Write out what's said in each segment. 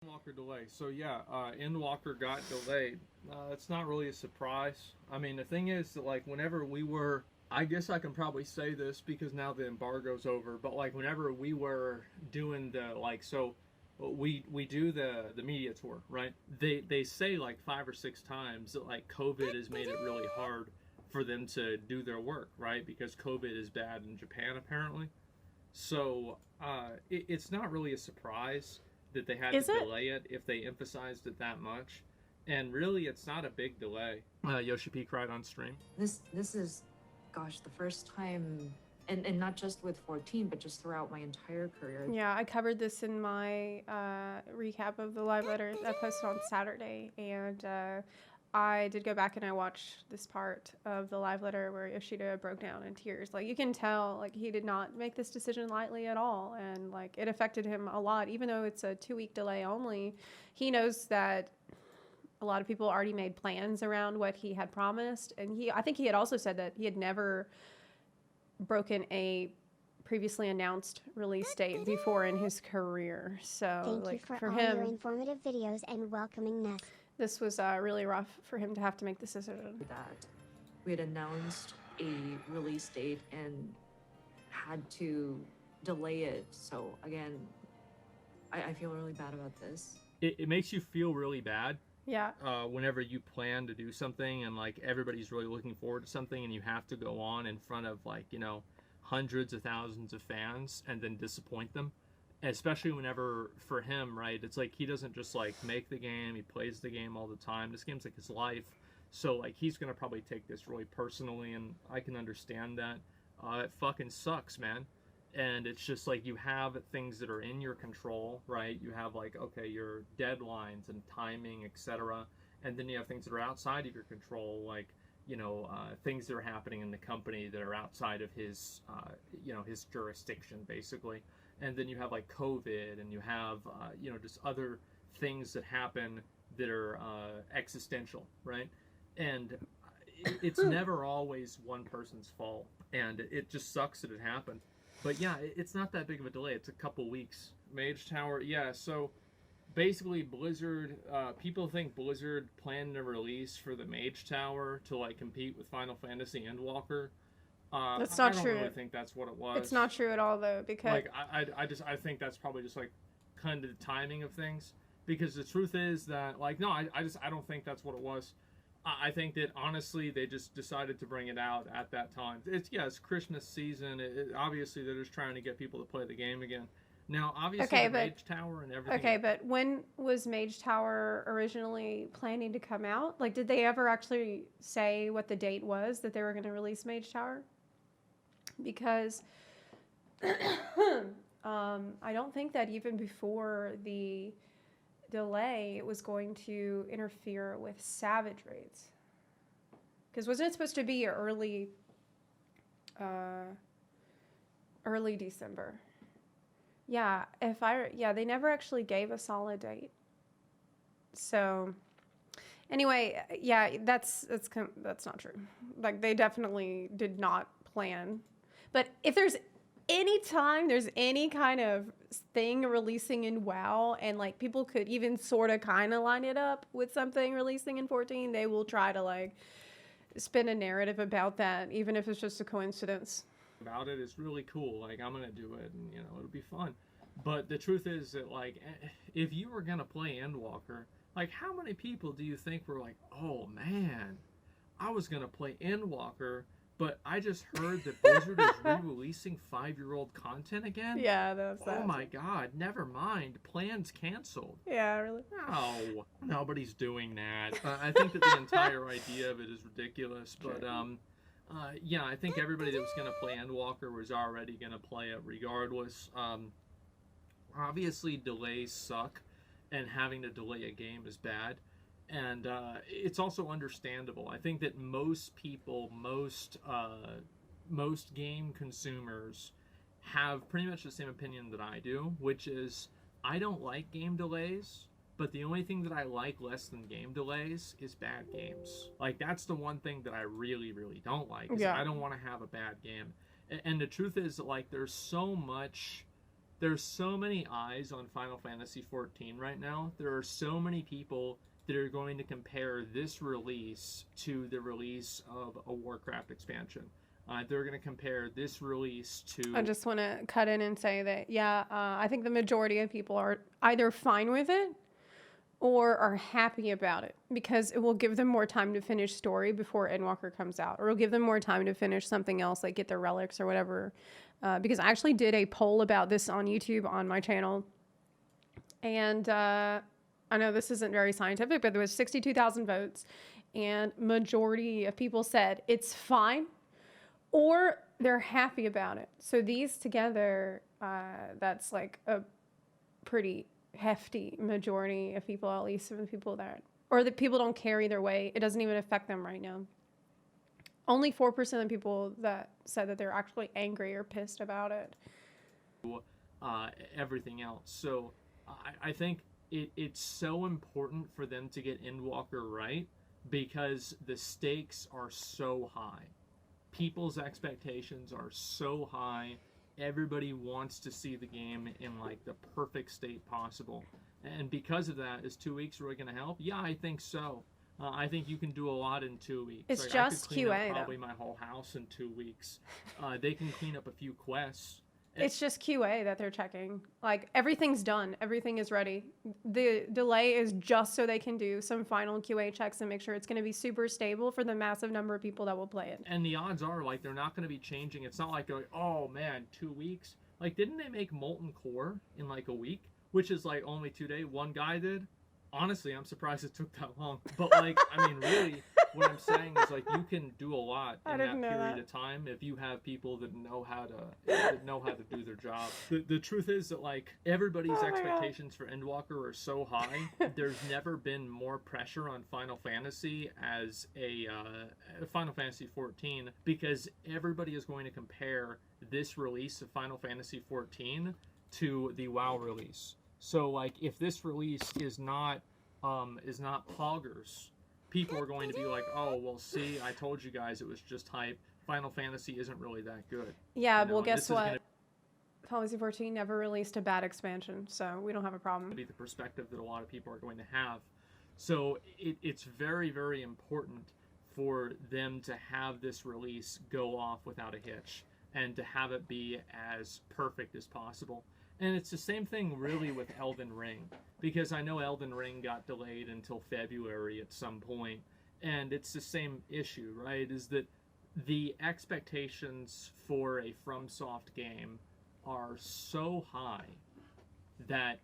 Endwalker delay. So yeah, Endwalker got delayed. It's not really a surprise. I mean, the thing is that like whenever we were, I guess I can probably say this because now the embargo's over. But like whenever we were doing the like, so we do the media tour, right? They say like 5 or 6 times that like COVID has made it really hard for them to do their work, right? Because COVID is bad in Japan apparently. So it's not really a surprise that they had to Is it? delay it if they emphasized it that much. And really, it's not a big delay. Yoshi P cried on stream. This is, gosh, the first time, and not just with 14, but just throughout my entire career. Yeah, I covered this in my recap of the live letter that I posted on Saturday, and I did go back and I watched this part of the live letter where Yoshida broke down in tears. Like, you can tell, like, he did not make this decision lightly at all, and like it affected him a lot. Even though it's a 2-week delay only, he knows that a lot of people already made plans around what he had promised, and I think he had also said that he had never broken a previously announced release date before in his career. So Thank like you for all him, your informative videos and welcomingness. this was really rough for him to have to make this decision. That we had announced a release date and had to delay it. So again, I feel really bad about this. It makes you feel really bad Yeah. whenever you plan to do something and like everybody's really looking forward to something and you have to go on in front of like, you know, hundreds of thousands of fans and then disappoint them. Especially whenever for him, right, it's like he doesn't just like make the game, he plays the game all the time. This game's like his life. So like he's gonna probably take this really personally, and I can understand that. It fucking sucks, man. And it's just like you have things that are in your control, right? You have like, okay, your deadlines and timing, etc. And then you have things that are outside of your control, like, you know, things that are happening in the company that are outside of his, you know, his jurisdiction, basically. And then you have like COVID, and you have, you know, just other things that happen that are existential, right? And it's never always one person's fault, and it just sucks that it happened. But yeah, it's not that big of a delay. It's a couple weeks. Mage Tower, yeah. So basically, Blizzard. People think Blizzard planned a release for the Mage Tower to like compete with Final Fantasy Endwalker. That's not I don't true. really think that's what it was. It's not true at all though, because Like I think that's probably just like kind of the timing of things. Because the truth is that like no, I don't think that's what it was. I think that honestly they just decided to bring it out at that time. It's Christmas season. Obviously they're just trying to get people to play the game again. Now obviously Okay, the but- Mage Tower and everything. okay, but when was Mage Tower originally planning to come out? Like, did they ever actually say what the date was that they were going to release Mage Tower? Because I don't think that even before the delay, it was going to interfere with Savage Raids. Because wasn't it supposed to be early December? Yeah, they never actually gave a solid date. So anyway, yeah, that's not true. Like, they definitely did not plan. But if there's any time there's any kind of thing releasing in WoW, and like people could even sort of kind of line it up with something releasing in 14, they will try to like spin a narrative about that, even if it's just a coincidence. About it is really cool. Like I'm gonna do it, and you know it'll be fun. But the truth is that like if you were gonna play Endwalker, like how many people do you think were like, oh man, I was gonna play Endwalker, but I just heard that Blizzard is re-releasing 5-year-old content again? Yeah, that's that. Oh my god, never mind. Plans canceled. Yeah, really. No, nobody's doing that. I think that the entire idea of it is ridiculous, but yeah, I think everybody that was going to play Endwalker was already going to play it regardless. Obviously, delays suck, and having to delay a game is bad. And it's also understandable. I think that most people, most game consumers have pretty much the same opinion that I do, which is I don't like game delays, but the only thing that I like less than game delays is bad games. Like, that's the one thing that I really, really don't like. Is Yeah. I don't want to have a bad game. And the truth is, like, there's so much there's so many eyes on Final Fantasy XIV right now. There are so many people that are going to compare this release to the release of a Warcraft expansion. They're going to compare this release to... I just want to cut in and say that, I think the majority of people are either fine with it or are happy about it because it will give them more time to finish story before Endwalker comes out, or it'll give them more time to finish something else, like get their relics or whatever. Because I actually did a poll about this on YouTube on my channel, and I know this isn't very scientific, but there was 62,000 votes, and majority of people said it's fine, or they're happy about it. So these together, that's like a pretty hefty majority of people, at least of the people that, or the people don't care either way. It doesn't even affect them right now. Only 4% of the people that said that they're actually angry or pissed about it. Everything else. So I think it's so important for them to get Endwalker right because the stakes are so high. People's expectations are so high. Everybody wants to see the game in like the perfect state possible. And because of that, is 2 weeks really going to help? Yeah, I think so. I think you can do a lot in 2 weeks. It's like, just I could clean QA, up probably though. my whole house in 2 weeks. They can clean up a few quests. It's just QA that they're checking. Like, everything's done. Everything is ready. The delay is just so they can do some final QA checks and make sure it's going to be super stable for the massive number of people that will play it. And the odds are, like, they're not going to be changing. It's not like they're like, oh, man, 2 weeks. Like, didn't they make Molten Core in, like, a week? Which is, like, only 2 days. One guy did. Honestly, I'm surprised it took that long. But, like, I mean, really, what I'm saying is, like, you can do a lot in that period of time if you have people that know how to do their job. The truth is that, like, everybody's expectations for Endwalker are so high. There's never been more pressure on Final Fantasy as a Final Fantasy XIV because everybody is going to compare this release of Final Fantasy XIV to the WoW release. So, like, if this release is not poggers, people are going to be like, oh, well, see, I told you guys it was just hype. Final Fantasy isn't really that good. Yeah, You know, well, and guess this is what? gonna Final Fantasy 14 never released a bad expansion, so we don't have a problem. be the perspective that a lot of people are going to have. So it's very, very important for them to have this release go off without a hitch and to have it be as perfect as possible. And it's the same thing really with Elden Ring, because I know Elden Ring got delayed until February at some point, and it's the same issue, right? Is that the expectations for a FromSoft game are so high that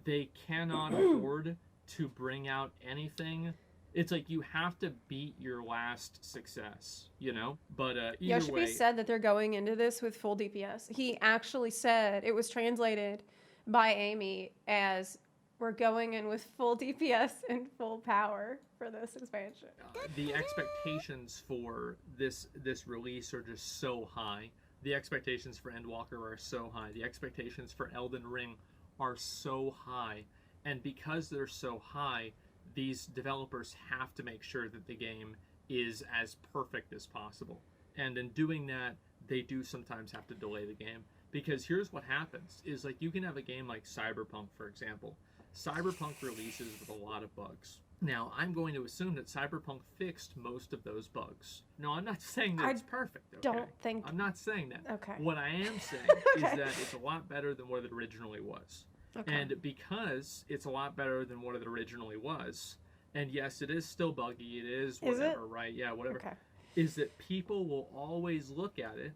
they cannot afford to bring out anything. It's like you have to beat your last success, you know? But either way... Yoshipi said that they're going into this with full DPS. He actually said, it was translated by Amy as, we're going in with full DPS and full power for this expansion. The expectations for this release are just so high. The expectations for Endwalker are so high. The expectations for Elden Ring are so high. And because they're so high, these developers have to make sure that the game is as perfect as possible. And in doing that, they do sometimes have to delay the game. Because here's what happens, is like you can have a game like Cyberpunk, for example. Cyberpunk releases with a lot of bugs. Now, I'm going to assume that Cyberpunk fixed most of those bugs. No, I'm not saying that it's perfect, okay? Don't think... I'm not saying that. Okay. What I am saying is that it's a lot better than what it originally was. Okay. And because it's a lot better than what it originally was, and yes, it is still buggy, it is whatever, right? Yeah, whatever. Okay. Is that people will always look at it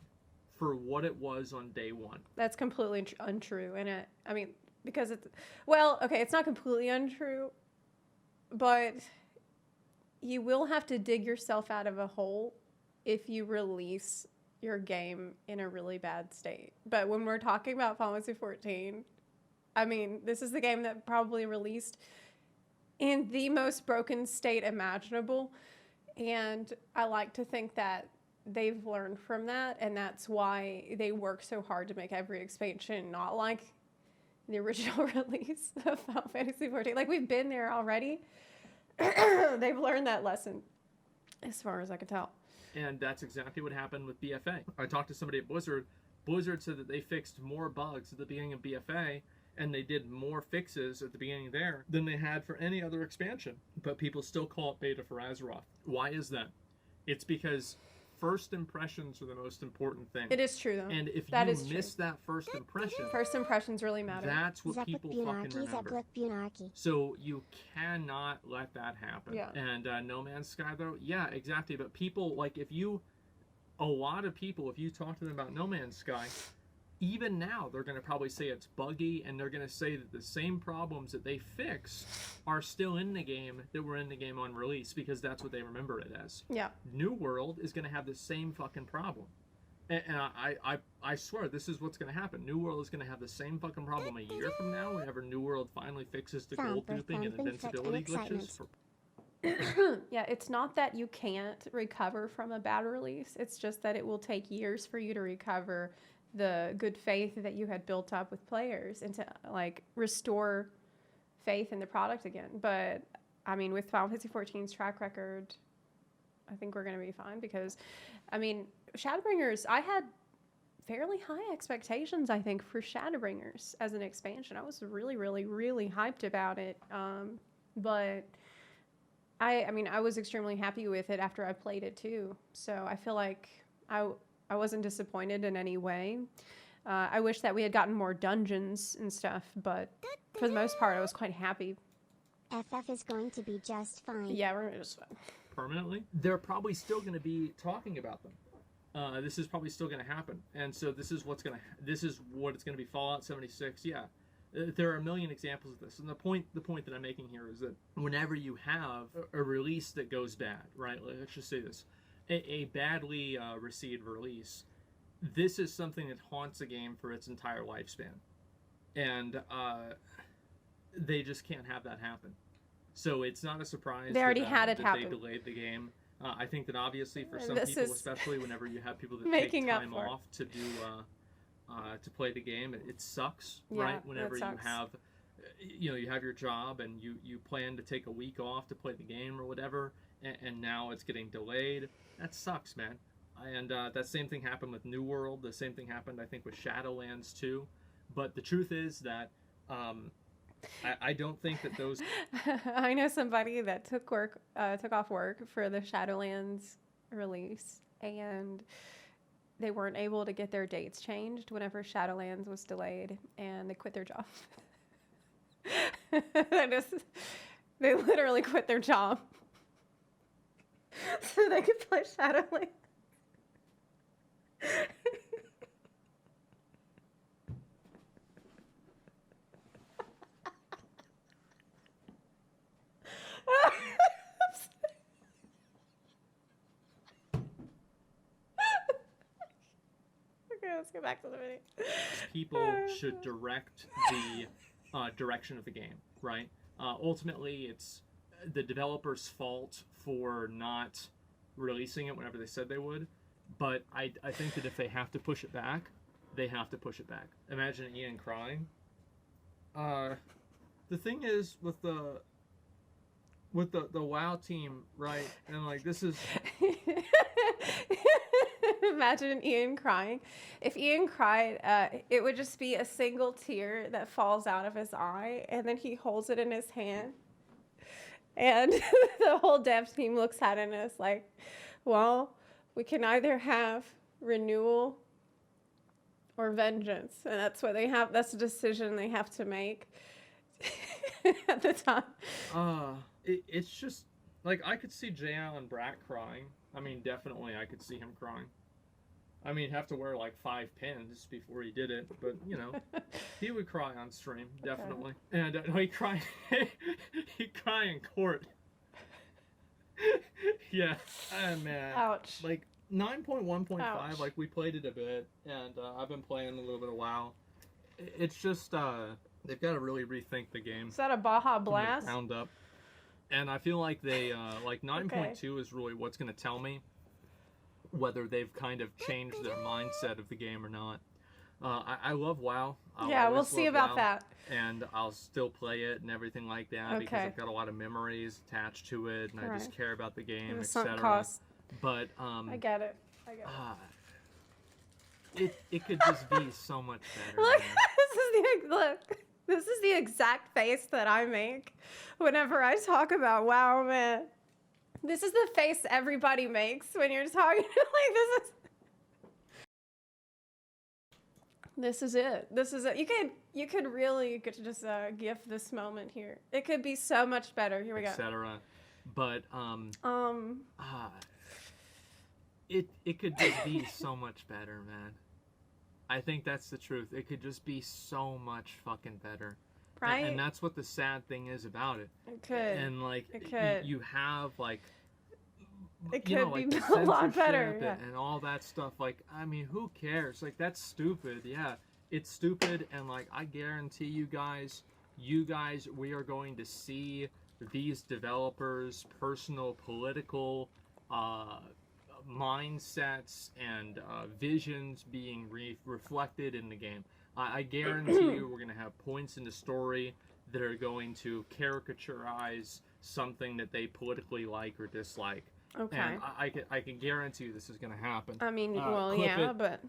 for what it was on day one. That's completely untrue. And I mean, because it's... Well, okay, it's not completely untrue, but you will have to dig yourself out of a hole if you release your game in a really bad state. But when we're talking about Final Fantasy 14... I mean, this is the game that probably released in the most broken state imaginable. And I like to think that they've learned from that. And that's why they work so hard to make every expansion not like the original release of Final Fantasy XIV. Like, we've been there already. They've learned that lesson, as far as I can tell. And that's exactly what happened with BFA. I talked to somebody at Blizzard Blizzard said that they fixed more bugs at the beginning of BFA, and they did more fixes at the beginning there than they had for any other expansion. But people still call it beta for Azeroth. Why is that? It's because first impressions are the most important thing. It is true, though. And if That you is true. miss that first impression, First impressions really matter. that's what people fucking remember. So you cannot let that happen. Yeah. And No Man's Sky, though, yeah, exactly. But people, like, a lot of people, if you talk to them about No Man's Sky, even now, they're going to probably say it's buggy, and they're going to say that the same problems that they fixed are still in the game that were in the game on release, because that's what they remember it as. Yeah. New World is going to have the same fucking problem. And I swear, this is what's going to happen. New World is going to have the same fucking problem a year from now, whenever New World finally fixes the gold toothing and invincibility glitches. Yeah, it's not that you can't recover from a bad release. It's just that it will take years for you to recover the good faith that you had built up with players and to like restore faith in the product again. But I mean, with Final Fantasy XIV's track record, I think we're going to be fine, because I mean, Shadowbringers, I had fairly high expectations, I think, for Shadowbringers as an expansion. I was really, really, really hyped about it. But I mean, I was extremely happy with it after I played it too. So I feel like I wasn't disappointed in any way. I wish that we had gotten more dungeons and stuff, but for the most part, I was quite happy. FF is going to be just fine. Yeah, we're just fine. Permanently, they're probably still going to be talking about them. This is probably still going to happen, and so this is what it's going to be. Fallout 76, yeah. There are a million examples of this, and the point that I'm making here is that whenever you have a release that goes bad, right? Let's just say this. A badly received release, this is something that haunts a game for its entire lifespan, and they just can't have that happen. So it's not a surprise they already had it that happen. They delayed the game. I think that obviously for some This people, is especially whenever you have people that making take up time for it. off to do to play the game, it sucks, Yeah, right? Whenever it you sucks. have you have your job and you plan to take a week off to play the game or whatever, and now it's getting delayed. That sucks, man. And that same thing happened with New World. The same thing happened, I think, with Shadowlands too. But the truth is that I don't think that those. I know somebody that took off work for the Shadowlands release, and they weren't able to get their dates changed whenever Shadowlands was delayed, and they quit their job. They literally quit their job so they could play Shadowlands. Okay, let's go back to the video. People should direct the direction of the game, right? Ultimately, it's the developer's fault for not releasing it whenever they said they would. But I think that if they have to push it back, they have to push it back. Imagine Ian crying. The thing is with the WoW team, right? And like this is. Imagine Ian crying. If Ian cried, it would just be a single tear that falls out of his eye, and then he holds it in his hand. And the whole dev team looks at it and is like, well, we can either have renewal or vengeance. And that's what they have. That's a decision they have to make at the time. It's just, like, I could see J. Allen Brack crying. I mean, definitely I could see him crying. I mean, he'd have to wear like 5 pins before he did it, but you know, he would cry on stream, definitely. Okay. And he'd cry in court. Yeah, man. Ouch. Like 9.1.5, like we played it a bit, and I've been playing a little bit of WoW. It's just they've got to really rethink the game. Is that a Baja Blast? Round up. And I feel like they like 9.2 is really what's going to tell me whether they've kind of changed their mindset of the game or not. I love WoW. Yeah, we'll see about that. And I'll still play it and everything like that because I've got a lot of memories attached to it, and I just care about the game, etc. But I get it. it could just be so much better. Look, Man. look. This is the exact face that I make whenever I talk about WoW, man. This is the face everybody makes when you're talking. Like this is it. This is it. You could really just gift this moment here. It could be so much better. Here we go. Etc. But it could just be so much better, man. I think that's the truth. It could just be so much fucking better. Right? And that's what the sad thing is about it. It could. And like It could. you have like It you could know, like be the a lot better. censorship Yeah. and all that stuff. Like, I mean, who cares? Like, that's stupid. Yeah, it's stupid. And like, I guarantee you guys, we are going to see these developers' personal political mindsets and visions being reflected in the game. I guarantee you we're going to have points in the story that are going to caricaturize something that they politically like or dislike. Okay. And I can guarantee you this is going to happen. I mean, well, clip yeah, it, but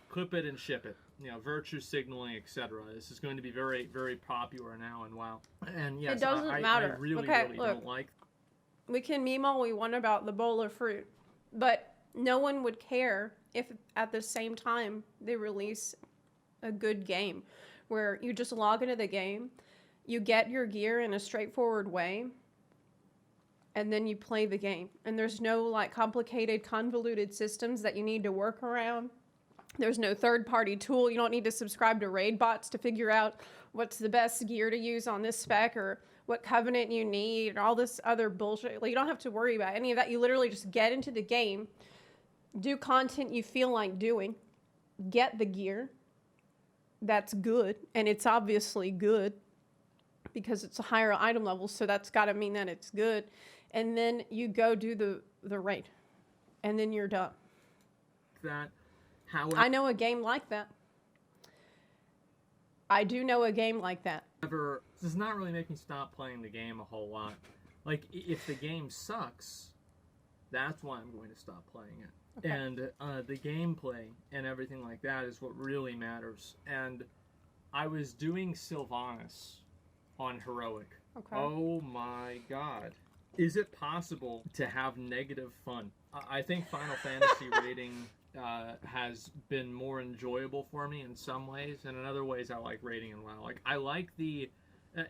clip it and ship it. You know, virtue signaling, etc. This is going to be very, very popular now in WoW. And yes, it doesn't matter. I really, okay, really look, don't like. we can meme all we want about the bowl of fruit, but no one would care if at the same time they release a good game where you just log into the game, you get your gear in a straightforward way, and then you play the game. And there's no like complicated, convoluted systems that you need to work around. There's no third-party tool. You don't need to subscribe to raid bots to figure out what's the best gear to use on this spec or what covenant you need and all this other bullshit. Like, you don't have to worry about any of that. You literally just get into the game, do content you feel like doing, get the gear that's good, and it's obviously good because it's a higher item level, so that's got to mean that it's good. And then you go do the raid, and then you're done. That, however, I know a game like that. I do know a game like that. does not really make me stop playing the game a whole lot. Like, if the game sucks, that's why I'm going to stop playing it. Okay. And the gameplay and everything like that is what really matters. And I was doing Sylvanas on Heroic. Okay. Oh my god. Is it possible to have negative fun? I think Final Fantasy rating has been more enjoyable for me in some ways, and in other ways I like rating in WoW. Like, I like the...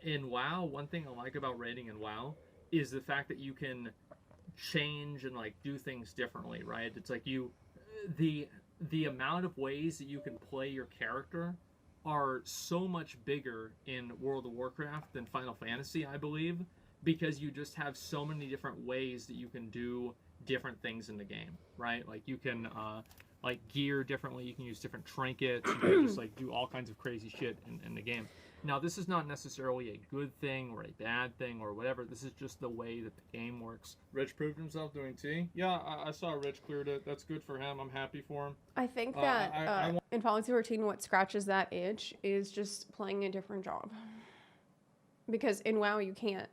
in WoW, one thing I like about rating in WoW is the fact that you can change and like do things differently, right? It's like the amount of ways that you can play your character are so much bigger in World of Warcraft than Final Fantasy, I believe, because you just have so many different ways that you can do different things in the game, right? Like, you can like gear differently, you can use different trinkets, you can just like do all kinds of crazy shit in the game. Now, this is not necessarily a good thing or a bad thing or whatever. This is just the way that the game works. Rich proved himself doing T. Yeah, I saw Rich cleared it. That's good for him. I'm happy for him. I think that in Final Fantasy 14, what scratches that itch is just playing a different job. Because in WoW, you can't.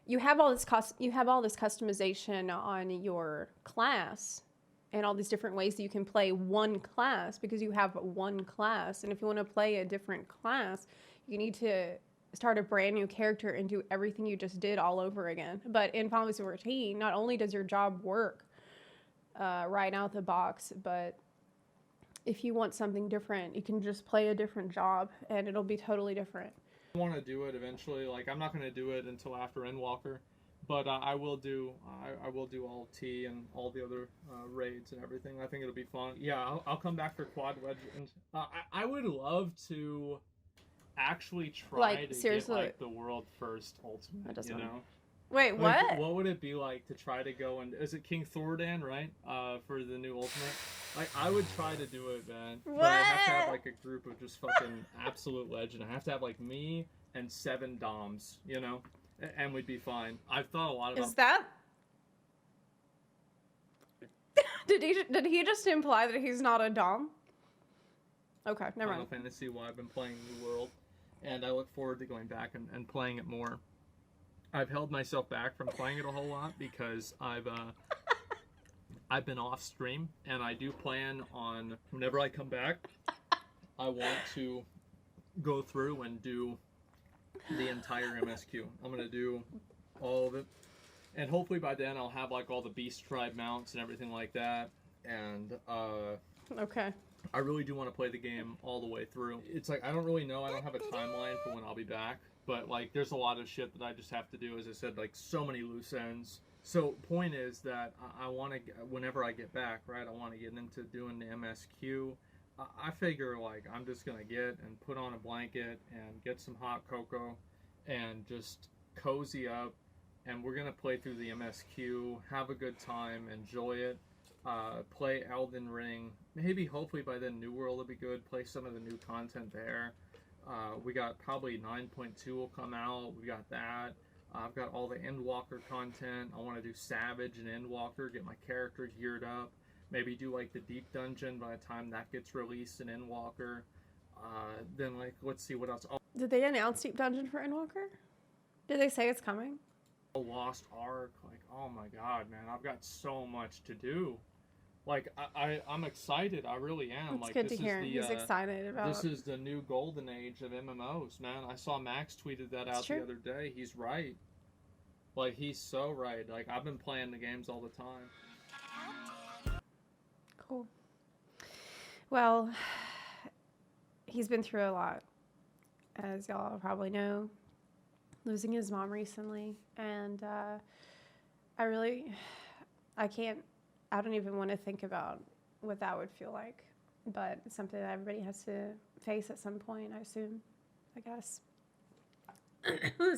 You have all this customization on your class and all these different ways that you can play one class because you have one class. And if you want to play a different class, you need to start a brand new character and do everything you just did all over again. But in Final Fantasy 14, not only does your job work right out the box, but if you want something different, you can just play a different job and it'll be totally different. I want to do it eventually. Like, I'm not going to do it until after Endwalker, but I will do all T and all the other raids and everything. I think it'll be fun. Yeah, I'll come back for Quad Legend. I would love to actually try Like, to seriously, get like the world first ultimate. That doesn't- You know. Wait, Like, what? what would it be like to try to go and is it King Thordan, right? For the new ultimate. Like, I would try to do it, man. But I have to have What? like a group of just fucking absolute legend. I have to have like me and 7 DOMs, you know, and we'd be fine. I've thought a lot about. Is that? Did he just imply that he's not a dom? Okay, never Final mind. Fantasy while I've been playing New World, and I look forward to going back and playing it more. I've held myself back from playing it a whole lot because I've I've been off stream, and I do plan on, whenever I come back, I want to go through and do the entire MSQ. I'm going to do all of it. And hopefully by then I'll have like all the Beast Tribe mounts and everything like that. And Okay. I really do want to play the game all the way through. It's like, I don't really know. I don't have a timeline for when I'll be back. But like, there's a lot of shit that I just have to do. As I said, like so many loose ends. So point is that I want to, whenever I get back, right, I want to get into doing the MSQ. I figure like I'm just going to get and put on a blanket and get some hot cocoa and just cozy up. And we're going to play through the MSQ, have a good time, enjoy it, play Elden Ring. Maybe, hopefully by then New World will be good, play some of the new content there. We got probably 9.2 will come out, we got that. I've got all the Endwalker content. I want to do Savage and Endwalker, get my character geared up. Maybe do like the Deep Dungeon by the time that gets released in Endwalker. Then like, let's see what else. Oh, Did they announce Deep Dungeon for Endwalker? Did they say it's coming? Lost Ark, like, oh my god, man, I've got so much to do. Like, I'm excited, I really am. It's like, good to this hear. is the, He's excited about. This is the new golden age of MMOs, man. I saw Max tweeted that out the other day. He's right. Like, he's so right. Like, I've been playing the games all the time. Cool. Well, he's been through a lot, as y'all probably know. Losing his mom recently, and I don't even want to think about what that would feel like, but it's something that everybody has to face at some point, I assume, I guess.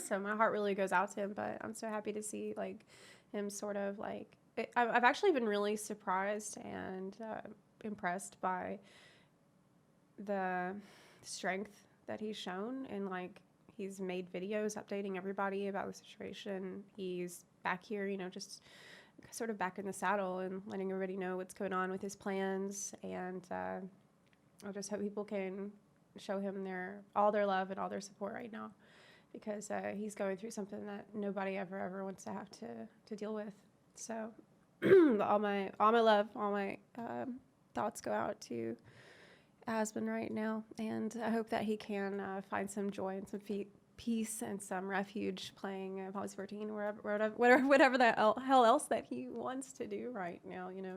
So my heart really goes out to him, but I'm so happy to see like him sort of like, I've actually been really surprised and impressed by the strength that he's shown, and like, he's made videos updating everybody about the situation. He's back here, you know, just sort of back in the saddle and letting everybody know what's going on with his plans. And I just hope people can show him all their love and all their support right now, because he's going through something that nobody ever wants to have to deal with. So all my love, all my thoughts go out to Asmons right now, and I hope that he can find some joy and some peace and some refuge playing Final Fantasy 14 or whatever the hell else that he wants to do right now, you know.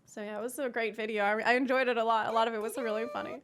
So yeah, it was a great video. I enjoyed it a lot. A lot of it was really funny.